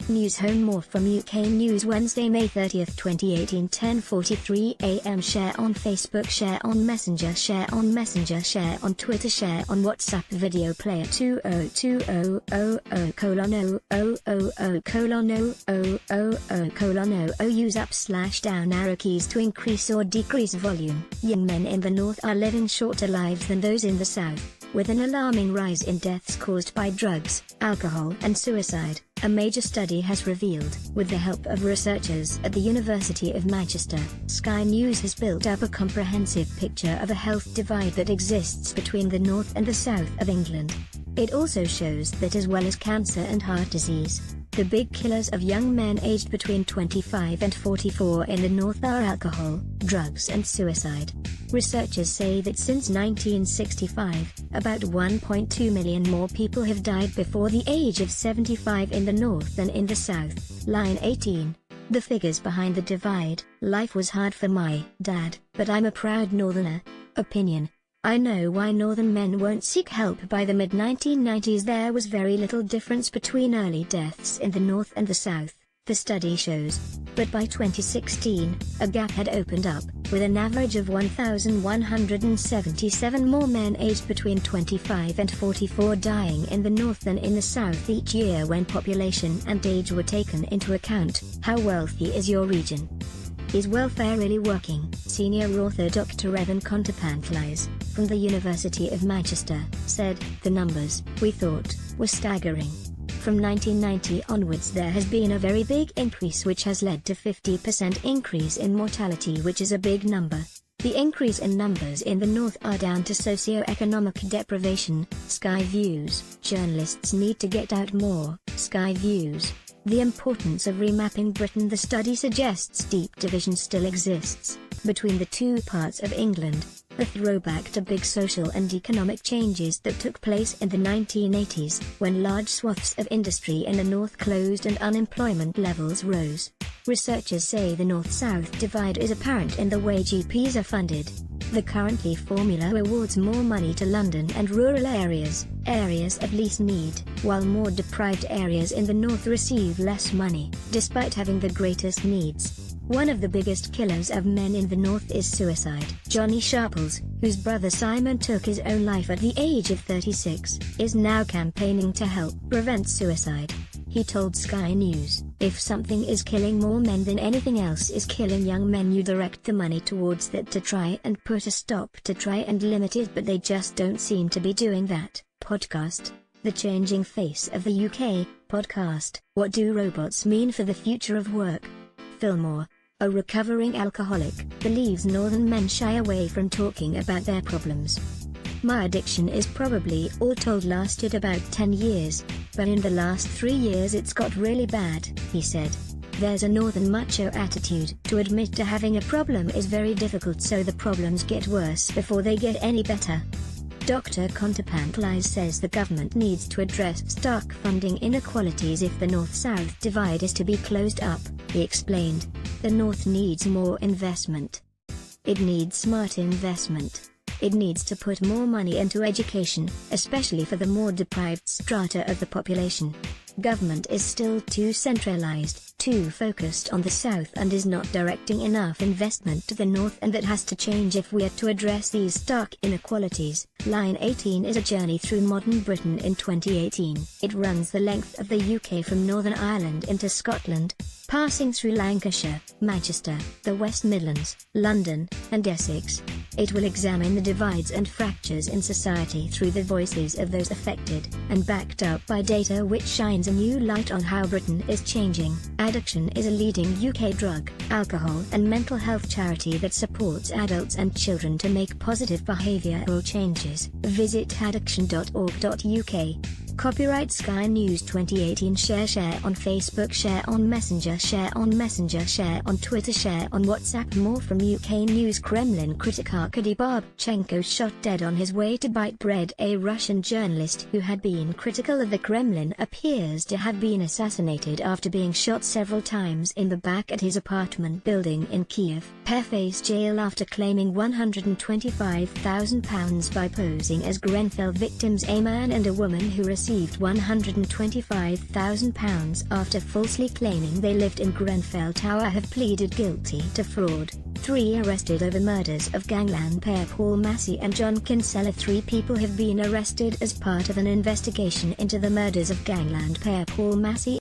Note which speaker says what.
Speaker 1: News home. More from UK News. Wednesday, May 30th, 2018, 10:43 AM. Share on Facebook, share on Messenger, share on Messenger, share on Twitter, share on WhatsApp. Video player 202000:000:000:000. Use up / down arrow keys to increase or decrease volume. Young men in the North are living shorter lives than those in the South, with an alarming rise in deaths caused by drugs, alcohol and suicide, a major study has revealed. With the help of researchers at the University of Manchester, Sky News has built up a comprehensive picture of a health divide that exists between the North and the South of England. It also shows that as well as cancer and heart disease, the big killers of young men aged between 25 and 44 in the North are alcohol, drugs and suicide. Researchers say that since 1965, about 1.2 million more people have died before the age of 75 in the North than in the South. Line 18. The figures behind the divide. Life was hard for my dad, but I'm a proud Northerner. Opinion. I know why Northern men won't seek help. By the mid-1990s there was very little difference between early deaths in the North and the South, the study shows. But by 2016, a gap had opened up, with an average of 1,177 more men aged between 25 and 44 dying in the North than in the South each year when population and age were taken into account. How wealthy is your region? Is welfare really working? Senior author Dr. Evan Contrepantlais, from the University of Manchester, said, "The numbers, we thought, were staggering. From 1990 onwards there has been a very big increase which has led to 50% increase in mortality, which is a big number. The increase in numbers in the North are down to socio-economic deprivation." Sky Views. Journalists need to get out more. Sky Views. The importance of remapping Britain. The study suggests deep division still exists between the two parts of England, a throwback to big social and economic changes that took place in the 1980s, when large swaths of industry in the North closed and unemployment levels rose. Researchers say the North-South divide is apparent in the way GPs are funded. The currently formula awards more money to London and rural areas of least need, while more deprived areas in the North receive less money, despite having the greatest needs. One of the biggest killers of men in the North is suicide. Johnny Sharples, whose brother Simon took his own life at the age of 36, is now campaigning to help prevent suicide. He told Sky News, "If something is killing more men than anything else is killing young men, you direct the money towards that to try and put a stop, to try and limit it, but they just don't seem to be doing that." Podcast. The Changing Face of the UK, podcast. What do robots mean for the future of work? Fillmore, a recovering alcoholic, believes Northern men shy away from talking about their problems. "My addiction is probably all told lasted about 10 years, but in the last 3 years it's got really bad," he said. "There's a Northern macho attitude. To admit to having a problem is very difficult, so the problems get worse before they get any better." Dr. Contrepantlais says the government needs to address stark funding inequalities if the North-South divide is to be closed up. He explained, "The North needs more investment. It needs smart investment. It needs to put more money into education, especially for the more deprived strata of the population. Government is still too centralized, too focused on the South, and is not directing enough investment to the North, and that has to change if we are to address these stark inequalities." Line 18 is a journey through modern Britain in 2018. It runs the length of the UK from Northern Ireland into Scotland, passing through Lancashire, Manchester, the West Midlands, London, and Essex. It will examine the divides and fractures in society through the voices of those affected, and backed up by data which shines a new light on how Britain is changing. Addiction is a leading UK drug, alcohol and mental health charity that supports adults and children to make positive behavioural changes. Visit addiction.org.uk. Copyright Sky News 2018. Share on Facebook, share on Messenger, share on Twitter, share on WhatsApp. More from UK News. Kremlin critic Arkady Babchenko shot dead on his way to bite bread. A Russian journalist who had been critical of the Kremlin appears to have been assassinated after being shot several times in the back at his apartment building in Kiev. Pair face jail after claiming £125,000 by posing as Grenfell victims. A man and a woman who received received £125,000 after falsely claiming they lived in Grenfell Tower have pleaded guilty to fraud. 3 arrested over murders of gangland pair Paul Massey and John Kinsella. 3 people have been arrested as part of an investigation into the murders of gangland pair Paul Massey